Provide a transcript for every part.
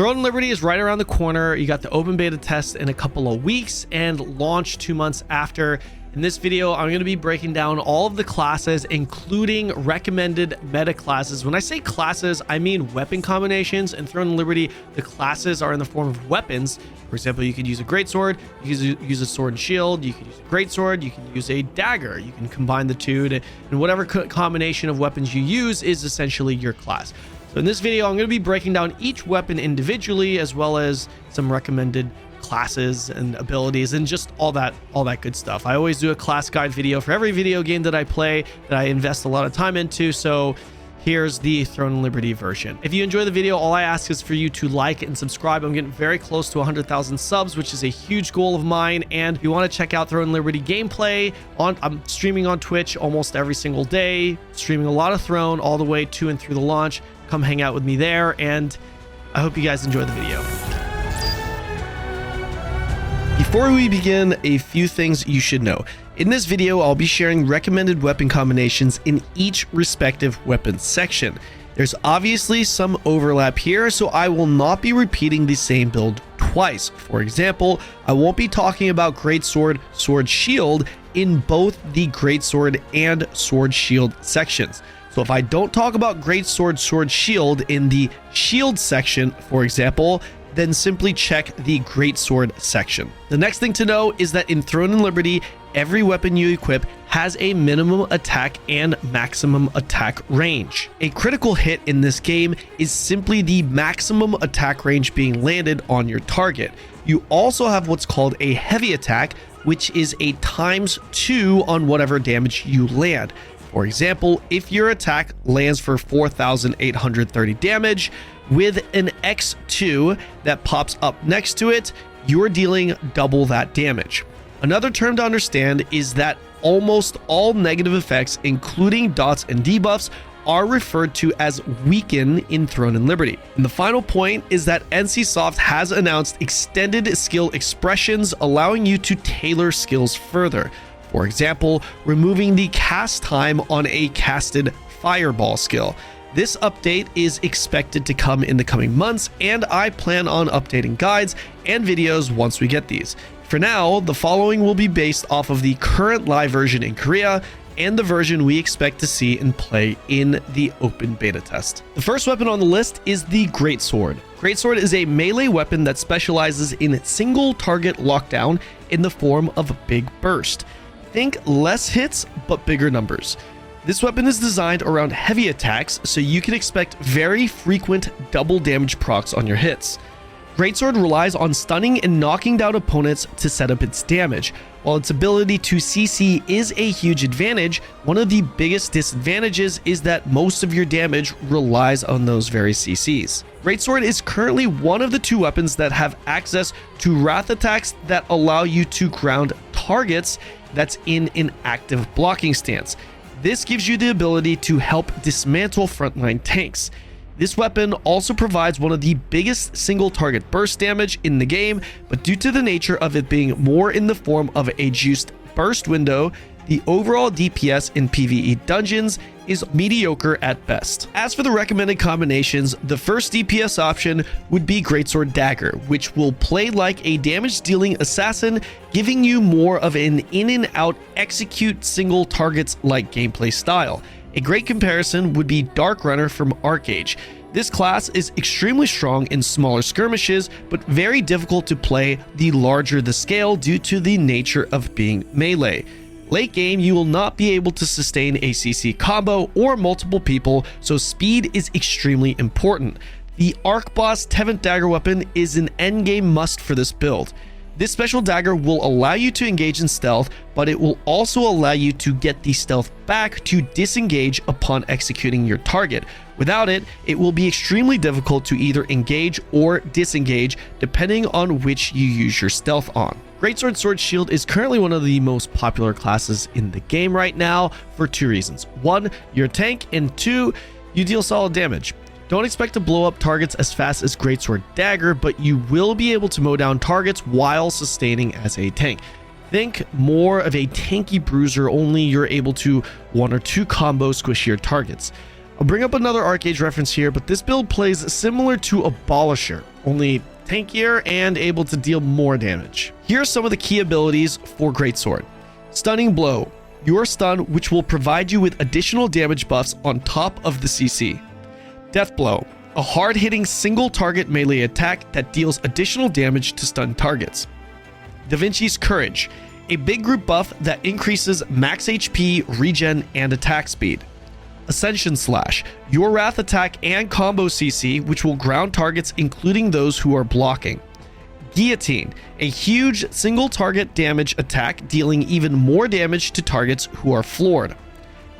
Throne and Liberty is right around the corner. You got the open beta test in a couple of weeks and launch 2 months after. In this video, I'm going to be breaking down all of the classes, including recommended meta classes. When I say classes, I mean weapon combinations. In Throne and Liberty, the classes are in the form of weapons. For example, you could use a Greatsword, you can use a sword and shield, you can use a Greatsword, you can use a Dagger. You can combine the two, and whatever combination of weapons you use is essentially your class. So in this video, I'm going to be breaking down each weapon individually, as well as some recommended classes and abilities and just all that good stuff. I always do a class guide video for every video game that I play that I invest a lot of time into. So here's the Throne and Liberty version. If you enjoy the video, all I ask is for you to like and subscribe. I'm getting very close to 100,000 subs, which is a huge goal of mine. And if you want to check out Throne and Liberty gameplay, I'm streaming on Twitch almost every single day, streaming a lot of Throne all the way to and through the launch. Come hang out with me there, and I hope you guys enjoy the video. Before we begin, a few things you should know. In this video, I'll be sharing recommended weapon combinations in each respective weapon section. There's obviously some overlap here, so I will not be repeating the same build twice. For example, I won't be talking about Greatsword, Sword, Shield in both the Greatsword and Sword Shield sections. So if I don't talk about Greatsword, Sword, Shield in the Shield section, for example, then simply check the Greatsword section. The next thing to know is that in Throne and Liberty, every weapon you equip has a minimum attack and maximum attack range. A critical hit in this game is simply the maximum attack range being landed on your target. You also have what's called a heavy attack, which is a ×2 on whatever damage you land. For example, if your attack lands for 4,830 damage, with an X2 that pops up next to it, you're dealing double that damage. Another term to understand is that almost all negative effects, including dots and debuffs, are referred to as weaken in Throne and Liberty. And the final point is that NCSoft has announced extended skill expressions, allowing you to tailor skills further. For example, removing the cast time on a casted fireball skill. This update is expected to come in the coming months, and I plan on updating guides and videos once we get these. For now, the following will be based off of the current live version in Korea and the version we expect to see in play in the open beta test. The first weapon on the list is the Greatsword. Greatsword is a melee weapon that specializes in single target lockdown in the form of a big burst. Think less hits, but bigger numbers. This weapon is designed around heavy attacks, so you can expect very frequent double damage procs on your hits. Greatsword relies on stunning and knocking down opponents to set up its damage. While its ability to CC is a huge advantage, one of the biggest disadvantages is that most of your damage relies on those very CCs. Greatsword is currently one of the 2 weapons that have access to wrath attacks that allow you to ground targets that's in an active blocking stance. This gives you the ability to help dismantle frontline tanks. This weapon also provides one of the biggest single target burst damage in the game, but due to the nature of it being more in the form of a juiced burst window, the overall DPS in PvE dungeons is mediocre at best. As for the recommended combinations, the first DPS option would be Greatsword Dagger, which will play like a damage-dealing assassin, giving you more of an in-and-out execute single targets-like gameplay style. A great comparison would be Dark Runner from Arcage. This class is extremely strong in smaller skirmishes, but very difficult to play the larger the scale due to the nature of being melee. Late game, you will not be able to sustain a CC combo or multiple people, so speed is extremely important. The Arc Boss Tevent Dagger weapon is an endgame must for this build. This special dagger will allow you to engage in stealth, but it will also allow you to get the stealth back to disengage upon executing your target. Without it, it will be extremely difficult to either engage or disengage depending on which you use your stealth on. Greatsword Sword Shield is currently one of the most popular classes in the game right now for 2 reasons. 1, you're a tank, and 2, you deal solid damage. Don't expect to blow up targets as fast as Greatsword Dagger, but you will be able to mow down targets while sustaining as a tank. Think more of a tanky bruiser, only you're able to 1 or 2 combo squish your targets. I'll bring up another Arcade reference here, but this build plays similar to Abolisher, only tankier and able to deal more damage. Here are some of the key abilities for Greatsword. Stunning Blow, your stun which will provide you with additional damage buffs on top of the CC. Death Blow, a hard-hitting single target melee attack that deals additional damage to stun targets. Da Vinci's Courage, a big group buff that increases max HP, regen, and attack speed. Ascension Slash, your wrath attack and combo CC which will ground targets including those who are blocking. Guillotine, a huge single target damage attack dealing even more damage to targets who are floored.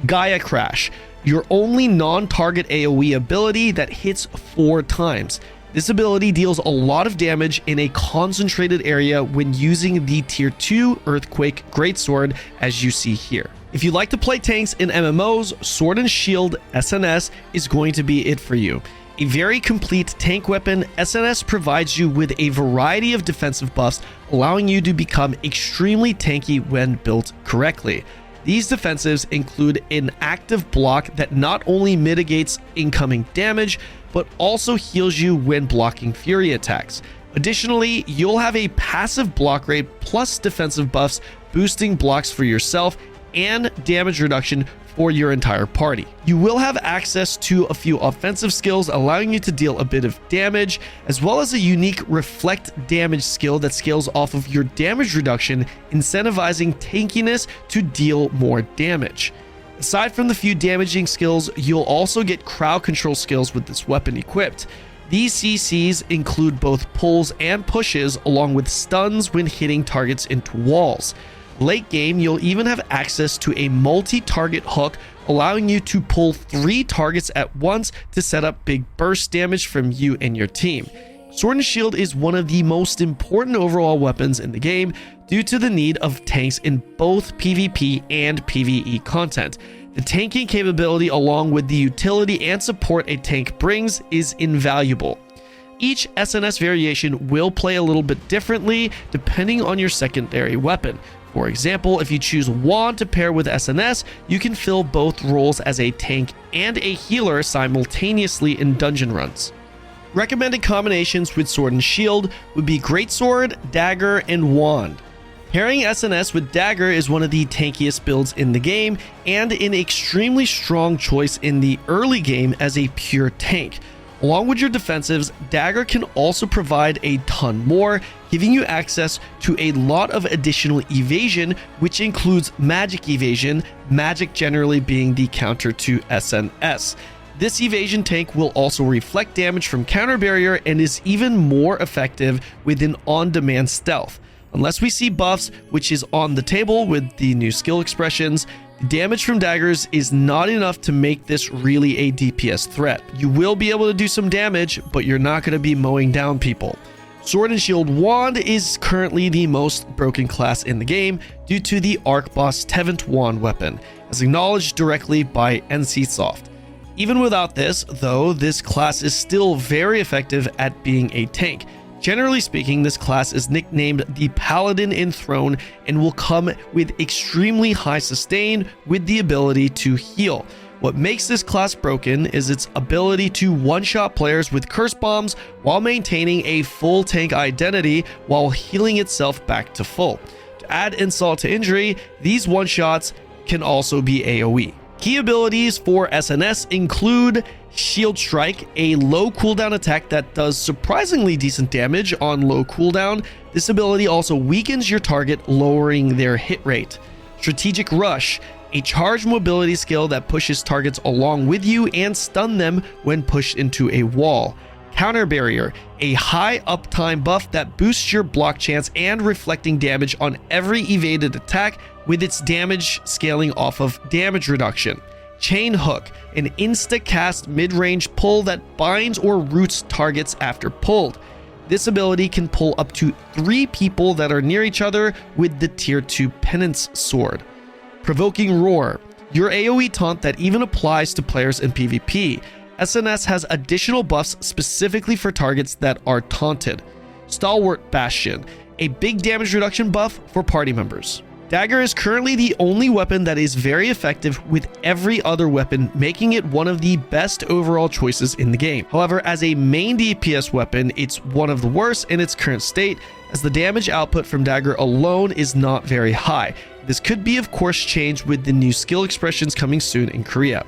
Gaia Crash, your only non-target AoE ability that hits 4 times. This ability deals a lot of damage in a concentrated area when using the tier 2 Earthquake Greatsword as you see here. If you like to play tanks in MMOs, Sword and Shield SNS is going to be it for you. A very complete tank weapon, SNS provides you with a variety of defensive buffs, allowing you to become extremely tanky when built correctly. These defensives include an active block that not only mitigates incoming damage, but also heals you when blocking fury attacks. Additionally, you'll have a passive block rate plus defensive buffs, boosting blocks for yourself and damage reduction for your entire party. You will have access to a few offensive skills, allowing you to deal a bit of damage, as well as a unique reflect damage skill that scales off of your damage reduction, incentivizing tankiness to deal more damage. Aside from the few damaging skills, you'll also get crowd control skills with this weapon equipped. These CCs include both pulls and pushes, along with stuns when hitting targets into walls. Late game, you'll even have access to a multi-target hook, allowing you to pull 3 targets at once to set up big burst damage from you and your team. Sword and Shield is one of the most important overall weapons in the game due to the need of tanks in both PvP and PvE content. The tanking capability, along with the utility and support a tank brings, is invaluable. Each SNS variation will play a little bit differently depending on your secondary weapon. For example, if you choose Wand to pair with SNS, you can fill both roles as a tank and a healer simultaneously in dungeon runs. Recommended combinations with Sword and Shield would be Greatsword, Dagger, and Wand. Pairing SNS with Dagger is one of the tankiest builds in the game and an extremely strong choice in the early game as a pure tank. Along with your defensives, Dagger can also provide a ton more, giving you access to a lot of additional evasion, which includes magic evasion, magic generally being the counter to SNS. This evasion tank will also reflect damage from counter barrier and is even more effective with an on-demand stealth. Unless we see buffs, which is on the table with the new skill expressions, damage from daggers is not enough to make this really a DPS threat. You will be able to do some damage, but you're not going to be mowing down people. Sword and Shield Wand is currently the most broken class in the game due to the Arc Boss Tevent Wand weapon, as acknowledged directly by NCSoft. Even without this, though, this class is still very effective at being a tank. Generally speaking, this class is nicknamed the Paladin Enthroned and will come with extremely high sustain with the ability to heal. What makes this class broken is its ability to one-shot players with curse bombs while maintaining a full tank identity while healing itself back to full. To add insult to injury, these one-shots can also be AoE. Key abilities for SNS include Shield Strike, a low cooldown attack that does surprisingly decent damage on low cooldown. This ability also weakens your target, lowering their hit rate. Strategic Rush, a charged mobility skill that pushes targets along with you and stun them when pushed into a wall. Counter Barrier, a high uptime buff that boosts your block chance and reflecting damage on every evaded attack, with its damage scaling off of damage reduction. Chain Hook, an insta-cast mid-range pull that binds or roots targets after pulled. This ability can pull up to 3 people that are near each other with the tier 2 Penance Sword. Provoking Roar, your AoE taunt that even applies to players in PvP. SNS has additional buffs specifically for targets that are taunted. Stalwart Bastion, a big damage reduction buff for party members. Dagger is currently the only weapon that is very effective with every other weapon, making it one of the best overall choices in the game. However, as a main DPS weapon, it's one of the worst in its current state, as the damage output from Dagger alone is not very high. This could be, of course, changed with the new skill expressions coming soon in Korea.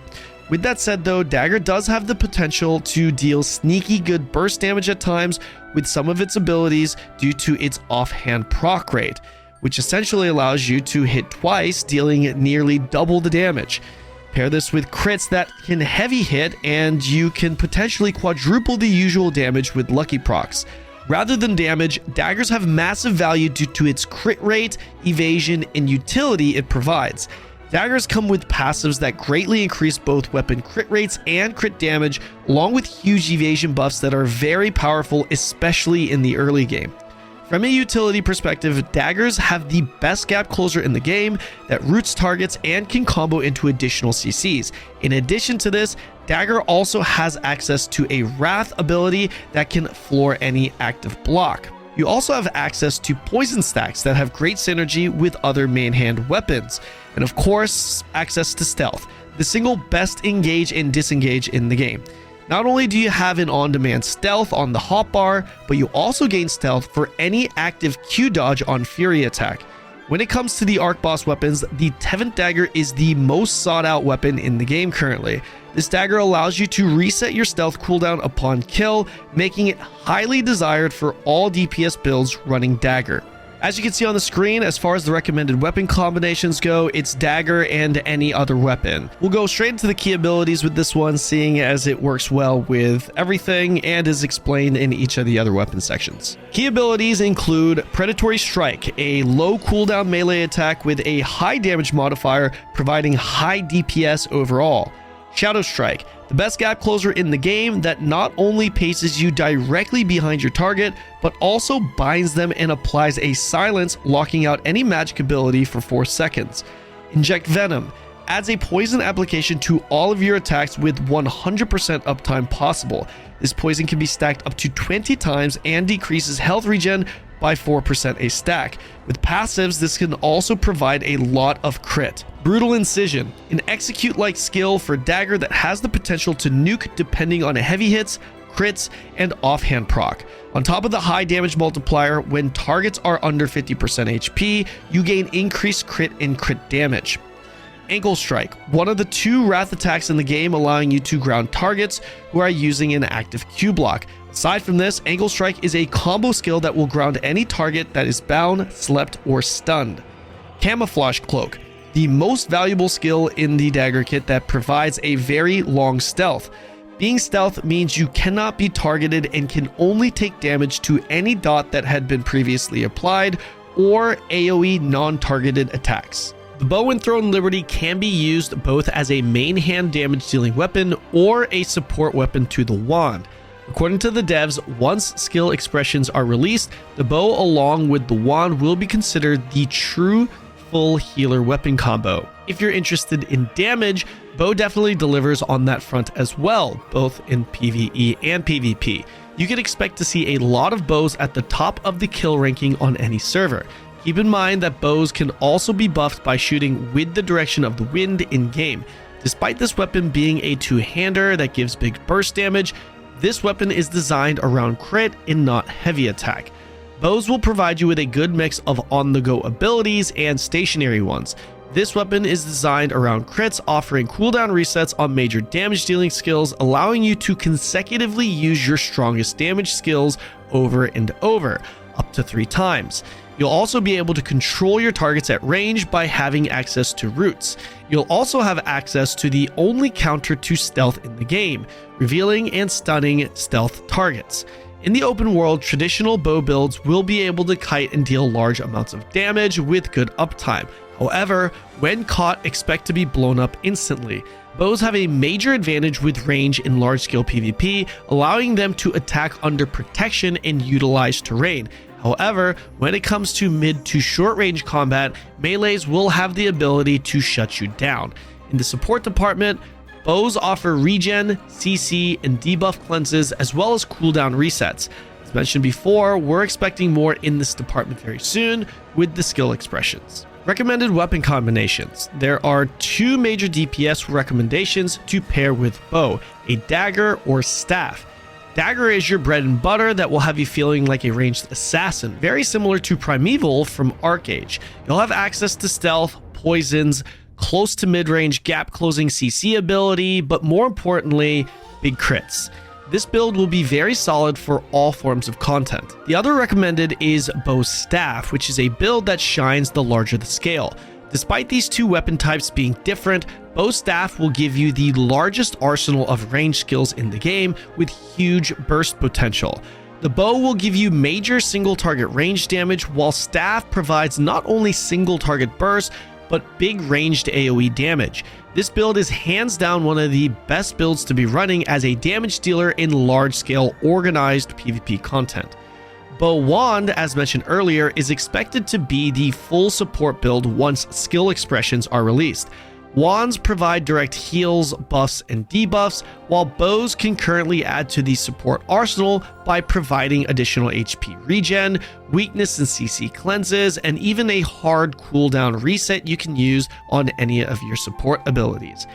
With that said though, Dagger does have the potential to deal sneaky good burst damage at times with some of its abilities due to its offhand proc rate, which essentially allows you to hit twice, dealing nearly double the damage. Pair this with crits that can heavy hit, and you can potentially quadruple the usual damage with lucky procs. Rather than damage, daggers have massive value due to its crit rate, evasion, and utility it provides. Daggers come with passives that greatly increase both weapon crit rates and crit damage, along with huge evasion buffs that are very powerful, especially in the early game. From a utility perspective, daggers have the best gap closer in the game that roots targets and can combo into additional CCs. In addition to this, Dagger also has access to a Wrath ability that can floor any active block. You also have access to poison stacks that have great synergy with other main hand weapons. And of course, access to stealth, the single best engage and disengage in the game. Not only do you have an on-demand stealth on the hotbar, but you also gain stealth for any active Q dodge on Fury attack. When it comes to the arc boss weapons, the Tevent Dagger is the most sought out weapon in the game currently. This dagger allows you to reset your stealth cooldown upon kill, making it highly desired for all DPS builds running Dagger. As you can see on the screen, as far as the recommended weapon combinations go, it's Dagger and any other weapon. We'll go straight into the key abilities with this one, seeing as it works well with everything and is explained in each of the other weapon sections. Key abilities include Predatory Strike, a low cooldown melee attack with a high damage modifier, providing high DPS overall. Shadow Strike, the best gap closer in the game that not only paces you directly behind your target, but also binds them and applies a silence, locking out any magic ability for 4 seconds. Inject Venom, adds a poison application to all of your attacks with 100% uptime possible. This poison can be stacked up to 20 times and decreases health regen by 4% a stack. With passives, this can also provide a lot of crit. Brutal Incision, an execute-like skill for Dagger that has the potential to nuke depending on heavy hits, crits, and offhand proc. On top of the high damage multiplier, when targets are under 50% HP, you gain increased crit and crit damage. Ankle Strike, one of the 2 Wrath attacks in the game, allowing you to ground targets who are using an active Q block. Aside from this, Ankle Strike is a combo skill that will ground any target that is bound, slept, or stunned. Camouflage Cloak, the most valuable skill in the Dagger kit that provides a very long stealth. Being stealth means you cannot be targeted and can only take damage to any dot that had been previously applied or AoE non-targeted attacks. The Bow and Thrown Liberty can be used both as a main hand damage dealing weapon or a support weapon to the wand. According to the devs, once skill expressions are released, the bow along with the wand will be considered the true full healer weapon combo. If you're interested in damage, bow definitely delivers on that front as well, both in PvE and PvP. You can expect to see a lot of bows at the top of the kill ranking on any server. Keep in mind that bows can also be buffed by shooting with the direction of the wind in-game. Despite this weapon being a two-hander that gives big burst damage, this weapon is designed around crit and not heavy attack. Bows will provide you with a good mix of on-the-go abilities and stationary ones. This weapon is designed around crits, offering cooldown resets on major damage dealing skills, allowing you to consecutively use your strongest damage skills over and over, up to 3 times. You'll also be able to control your targets at range by having access to roots. You'll also have access to the only counter to stealth in the game, revealing and stunning stealth targets. In the open world, traditional bow builds will be able to kite and deal large amounts of damage with good uptime. However, when caught, expect to be blown up instantly. Bows have a major advantage with range in large-scale PvP, allowing them to attack under protection and utilize terrain. However, when it comes to mid to short range combat, melees will have the ability to shut you down. In the support department, bows offer regen, CC, and debuff cleanses, as well as cooldown resets. As mentioned before, we're expecting more in this department very soon with the skill expressions. Recommended weapon combinations. There are two major DPS recommendations to pair with bow, a dagger or staff. Dagger is your bread and butter that will have you feeling like a ranged assassin, very similar to Primeval from Arcage. You'll have access to stealth, poisons, close to mid-range gap closing CC ability, but more importantly, big crits. This build will be very solid for all forms of content. The other recommended is Bow Staff, which is a build that shines the larger the scale. Despite these two weapon types being different, Bow Staff will give you the largest arsenal of range skills in the game with huge burst potential. The bow will give you major single target range damage, while Staff provides not only single target burst, but big ranged AoE damage. This build is hands down one of the best builds to be running as a damage dealer in large scale organized PvP content. Bow Wand, as mentioned earlier, is expected to be the full support build once skill expressions are released. Wands provide direct heals, buffs, and debuffs, while bows can currently add to the support arsenal by providing additional HP regen, weakness and CC cleanses, and even a hard cooldown reset you can use on any of your support abilities.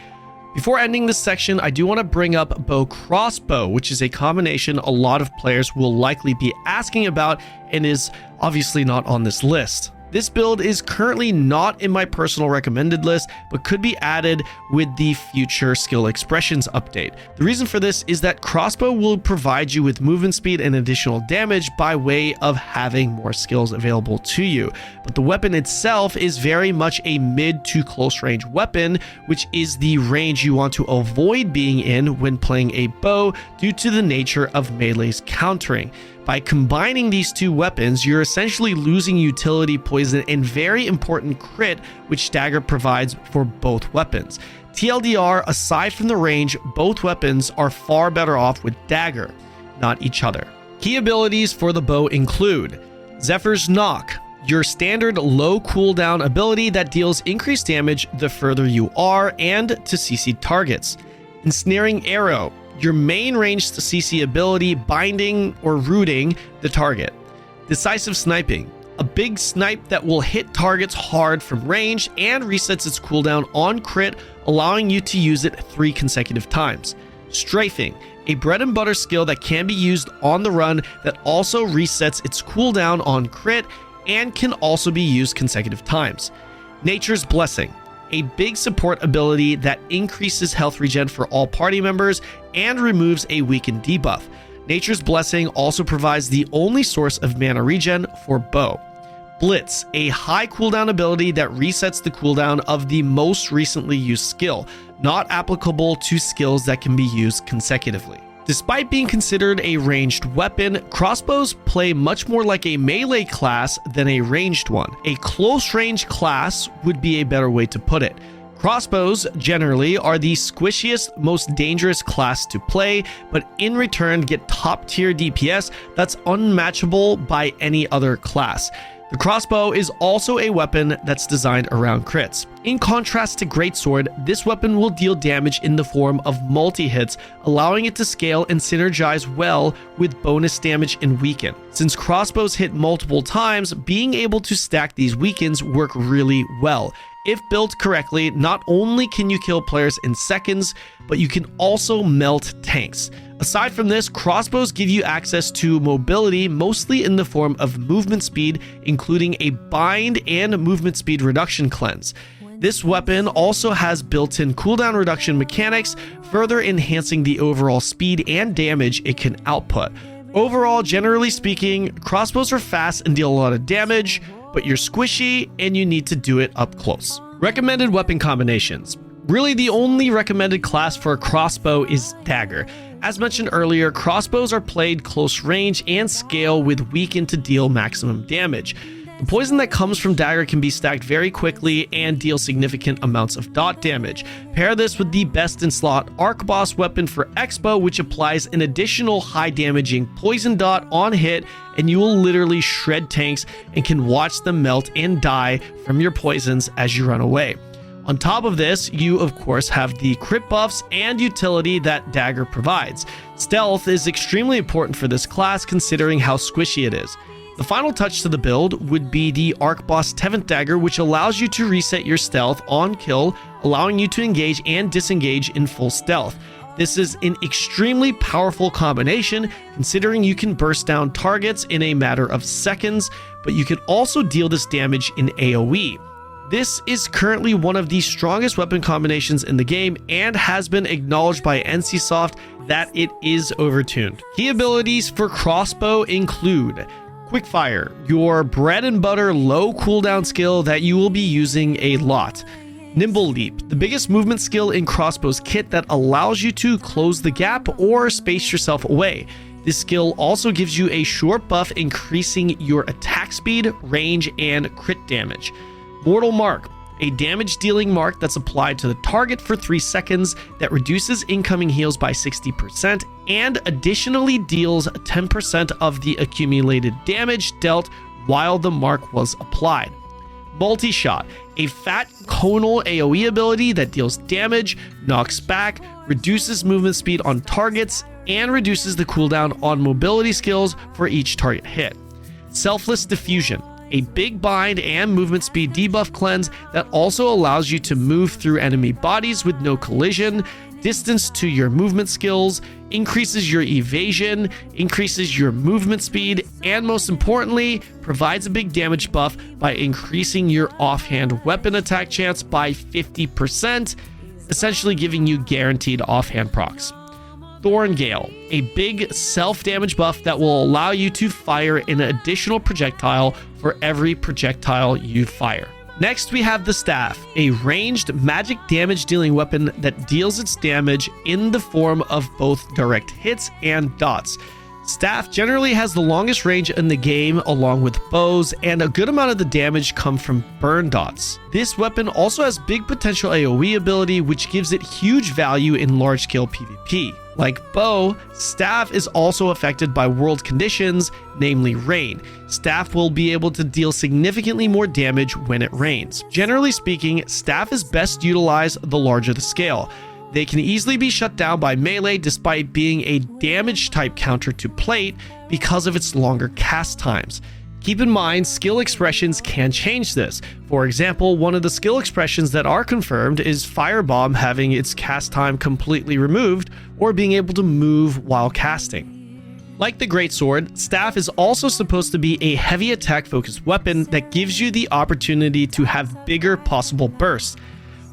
Before ending this section, I do want to bring up Bow Crossbow, which is a combination a lot of players will likely be asking about and is obviously not on this list. This build is currently not in my personal recommended list, but could be added with the future skill expressions update. The reason for this is that Crossbow will provide you with movement speed and additional damage by way of having more skills available to you. But the weapon itself is very much a mid to close range weapon, which is the range you want to avoid being in when playing a bow due to the nature of melee's countering. By combining these two weapons, you're essentially losing utility, poison, and very important crit, which Dagger provides for both weapons. TLDR, aside from the range, both weapons are far better off with Dagger, not each other. Key abilities for the bow include Zephyr's Knock, your standard low cooldown ability that deals increased damage the further you are and to CC targets. Ensnaring Arrow, your main ranged CC ability binding or rooting the target. Decisive Sniping, a big snipe that will hit targets hard from range and resets its cooldown on crit, allowing you to use it 3 consecutive times. Strafing, a bread and butter skill that can be used on the run that also resets its cooldown on crit and can also be used consecutive times. Nature's Blessing, a big support ability that increases health regen for all party members and removes a weakened debuff. Nature's Blessing also provides the only source of mana regen for bow. Blitz, a high cooldown ability that resets the cooldown of the most recently used skill, not applicable to skills that can be used consecutively. Despite being considered a ranged weapon, crossbows play much more like a melee class than a ranged one. A close range class would be a better way to put it. Crossbows generally are the squishiest, most dangerous class to play, but in return get top tier DPS that's unmatchable by any other class. The crossbow is also a weapon that's designed around crits. In contrast to Greatsword, this weapon will deal damage in the form of multi-hits, allowing it to scale and synergize well with bonus damage and weaken. Since crossbows hit multiple times, being able to stack these weakens work really well. If built correctly, not only can you kill players in seconds, but you can also melt tanks. Aside from this, crossbows give you access to mobility, mostly in the form of movement speed, including a bind and movement speed reduction cleanse. This weapon also has built-in cooldown reduction mechanics, further enhancing the overall speed and damage it can output. Overall, generally speaking, crossbows are fast and deal a lot of damage, but you're squishy and you need to do it up close. Recommended weapon combinations. Really, the only recommended class for a crossbow is Dagger. As mentioned earlier, crossbows are played close range and scale with weaken to deal maximum damage. The poison that comes from Dagger can be stacked very quickly and deal significant amounts of dot damage. Pair this with the best in slot Arc Boss weapon for Expo, which applies an additional high damaging poison dot on hit, and you will literally shred tanks and can watch them melt and die from your poisons as you run away. On top of this, you of course have the crit buffs and utility that Dagger provides. Stealth is extremely important for this class considering how squishy it is. The final touch to the build would be the Arc Boss Tevent Dagger, which allows you to reset your stealth on kill, allowing you to engage and disengage in full stealth. This is an extremely powerful combination, considering you can burst down targets in a matter of seconds, but you can also deal this damage in AoE. This is currently one of the strongest weapon combinations in the game and has been acknowledged by NCSoft that it is overtuned. Key abilities for Crossbow include Quickfire, your bread and butter low cooldown skill that you will be using a lot. Nimble Leap, the biggest movement skill in Crossbow's kit that allows you to close the gap or space yourself away. This skill also gives you a short buff, increasing your attack speed, range, and crit damage. Mortal Mark, a damage dealing mark that's applied to the target for 3 seconds that reduces incoming heals by 60% and additionally deals 10% of the accumulated damage dealt while the mark was applied. Multi-Shot, a fat conal AoE ability that deals damage, knocks back, reduces movement speed on targets, and reduces the cooldown on mobility skills for each target hit. Selfless Diffusion, a big bind and movement speed debuff cleanse that also allows you to move through enemy bodies with no collision, distance to your movement skills, increases your evasion, increases your movement speed, and most importantly, provides a big damage buff by increasing your offhand weapon attack chance by 50%, essentially giving you guaranteed offhand procs. Thorn Gale, a big self-damage buff that will allow you to fire an additional projectile for every projectile you fire. Next, we have the Staff, a ranged magic damage dealing weapon that deals its damage in the form of both direct hits and dots. Staff generally has the longest range in the game along with bows, and a good amount of the damage come from burn dots. This weapon also has big potential AoE ability, which gives it huge value in large-scale PvP. Like bow, Staff is also affected by world conditions, namely rain. Staff will be able to deal significantly more damage when it rains. Generally speaking, Staff is best utilized the larger the scale. They can easily be shut down by melee despite being a damage type counter to plate because of its longer cast times. Keep in mind, skill expressions can change this. For example, one of the skill expressions that are confirmed is Firebomb having its cast time completely removed or being able to move while casting. Like the Greatsword, Staff is also supposed to be a heavy attack focused weapon that gives you the opportunity to have bigger possible bursts.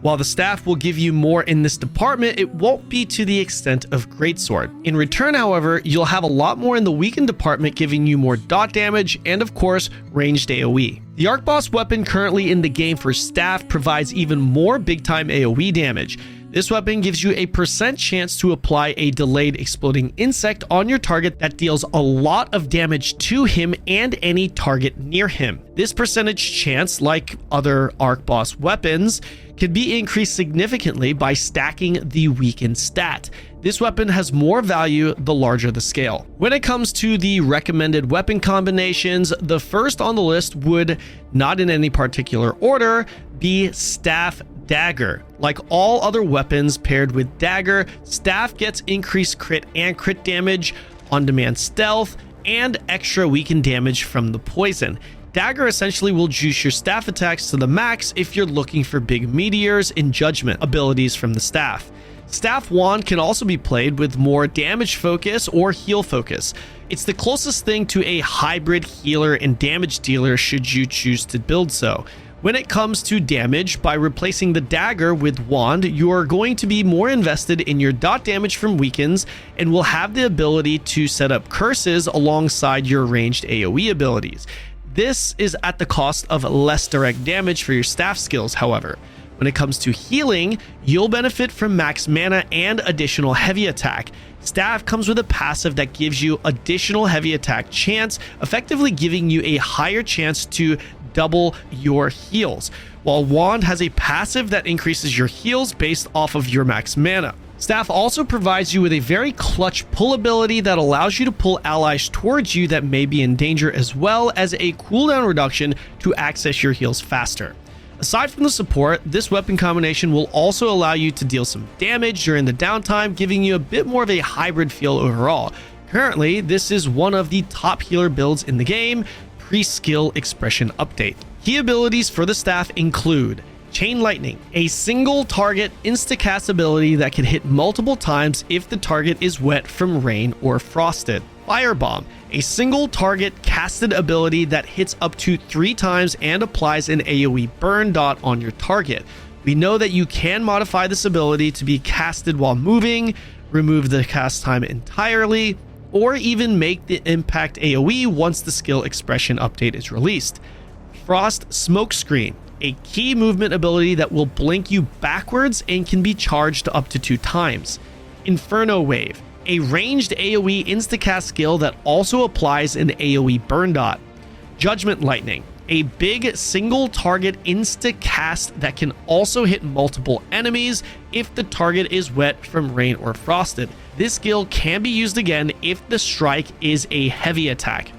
While the Staff will give you more in this department, it won't be to the extent of Greatsword. In return, however, you'll have a lot more in the weakened department, giving you more dot damage and, of course, ranged AoE. The Arc Boss weapon currently in the game for Staff provides even more big-time AoE damage. This weapon gives you a % chance to apply a delayed exploding insect on your target that deals a lot of damage to him and any target near him. This percentage chance, like other Arc Boss weapons, can be increased significantly by stacking the weakened stat. This weapon has more value the larger the scale. When it comes to the recommended weapon combinations, the first on the list would, not in any particular order, be Staff Dagger. Like all other weapons paired with Dagger, Staff gets increased crit and crit damage, on-demand stealth, and extra weakened damage from the poison. Dagger essentially will juice your Staff attacks to the max if you're looking for big meteors and judgment abilities from the Staff. Staff Wand can also be played with more damage focus or heal focus. It's the closest thing to a hybrid healer and damage dealer should you choose to build so. When it comes to damage, by replacing the Dagger with Wand, you are going to be more invested in your dot damage from weakens and will have the ability to set up curses alongside your ranged AoE abilities. This is at the cost of less direct damage for your Staff skills, however. When it comes to healing, you'll benefit from max mana and additional heavy attack. Staff comes with a passive that gives you additional heavy attack chance, effectively giving you a higher chance to double your heals, while Wand has a passive that increases your heals based off of your max mana. Staff also provides you with a very clutch pull ability that allows you to pull allies towards you that may be in danger, as well as a cooldown reduction to access your heals faster. Aside from the support, this weapon combination will also allow you to deal some damage during the downtime, giving you a bit more of a hybrid feel overall. Currently, this is one of the top healer builds in the game, pre-skill expression update. Key abilities for the staff include Chain Lightning, a single target instacast ability that can hit multiple times if the target is wet from rain or frosted. Firebomb, a single target casted ability that hits up to 3 times and applies an AoE burn dot on your target. We know that you can modify this ability to be casted while moving, remove the cast time entirely, or even make the impact AoE once the skill expression update is released. Frost Smokescreen, a key movement ability that will blink you backwards and can be charged up to 2 times. Inferno Wave, a ranged AoE instacast skill that also applies an AoE burn dot. Judgment Lightning, a big single target instacast that can also hit multiple enemies if the target is wet from rain or frosted. This skill can be used again if the strike is a heavy attack.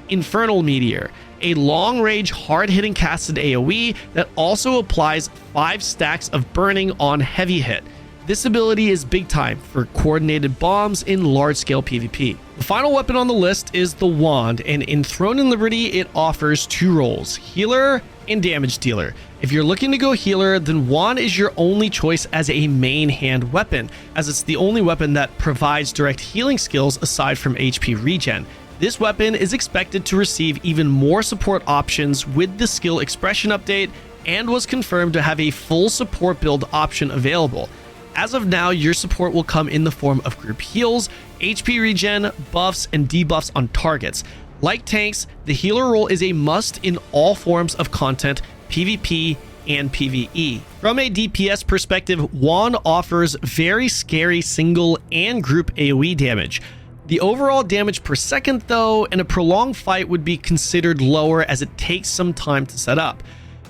Infernal Meteor, a long-range hard-hitting casted AoE that also applies 5 stacks of burning on heavy hit. This ability is big time for coordinated bombs in large-scale PvP. The final weapon on the list is the Wand, and in Throne and Liberty it offers 2 roles, healer and damage dealer. If you're looking to go healer, then Wand is your only choice as a main hand weapon, as it's the only weapon that provides direct healing skills aside from HP regen. This weapon is expected to receive even more support options with the skill expression update and was confirmed to have a full support build option available. As of now, your support will come in the form of group heals, HP regen, buffs, and debuffs on targets. Like tanks, the healer role is a must in all forms of content, PvP and PvE. From a DPS perspective, Wand offers very scary single and group AoE damage. The overall damage per second, though, in a prolonged fight would be considered lower as it takes some time to set up.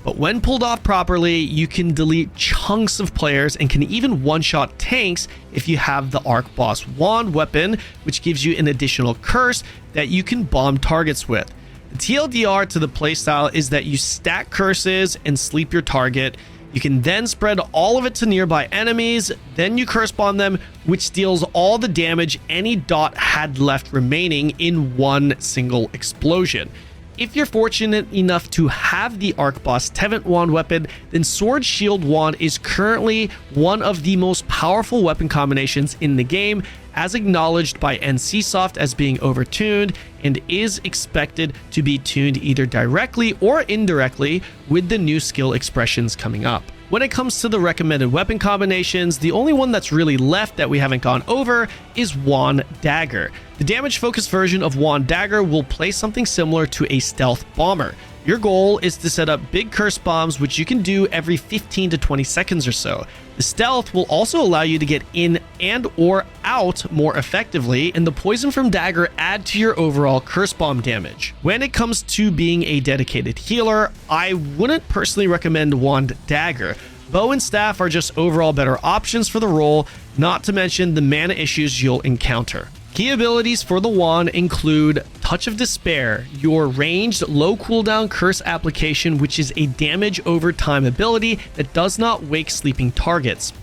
But when pulled off properly, you can delete chunks of players and can even one-shot tanks if you have the Arc Boss Wand weapon, which gives you an additional curse that you can bomb targets with. The TLDR to the playstyle is that you stack curses and sleep your target. You can then spread all of it to nearby enemies, then you curse bomb them, which deals all the damage any dot had left remaining in one single explosion. If you're fortunate enough to have the Arc Boss Tevent Wand weapon, then Sword Shield Wand is currently one of the most powerful weapon combinations in the game, as acknowledged by NCSoft as being overtuned, and is expected to be tuned either directly or indirectly with the new skill expressions coming up. When it comes to the recommended weapon combinations, the only one that's really left that we haven't gone over is Wand Dagger. The damage-focused version of Wand Dagger will play something similar to a stealth bomber. Your goal is to set up big curse bombs, which you can do every 15 to 20 seconds or so. The stealth will also allow you to get in and or out more effectively, and the poison from Dagger add to your overall curse bomb damage. When it comes to being a dedicated healer, I wouldn't personally recommend Wand Dagger. Bow and staff are just overall better options for the role, not to mention the mana issues you'll encounter. Key abilities for the wand include Touch of Despair, your ranged low cooldown curse application, which is a damage over time ability that does not wake sleeping targets.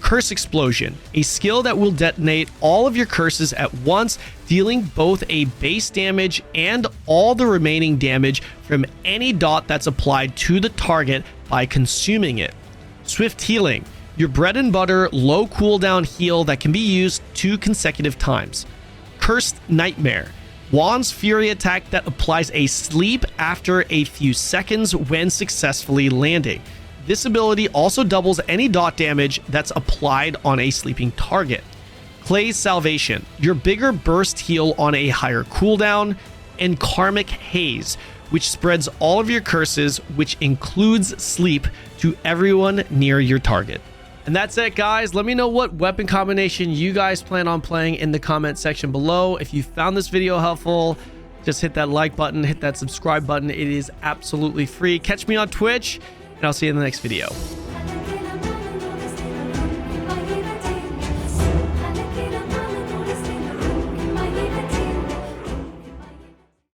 Curse Explosion, a skill that will detonate all of your curses at once, dealing both a base damage and all the remaining damage from any dot that's applied to the target by consuming it. Swift Healing, your bread and butter low cooldown heal that can be used 2 consecutive times. Cursed Nightmare, Wand's Fury attack that applies a sleep after a few seconds when successfully landing. This ability also doubles any dot damage that's applied on a sleeping target. Clay's Salvation, your bigger burst heal on a higher cooldown. And Karmic Haze, which spreads all of your curses, which includes sleep, to everyone near your target. And that's it, guys. Let me know what weapon combination you guys plan on playing in the comment section below. If you found this video helpful, just hit that like button, hit that subscribe button. It is absolutely free. Catch me on Twitch, and I'll see you in the next video.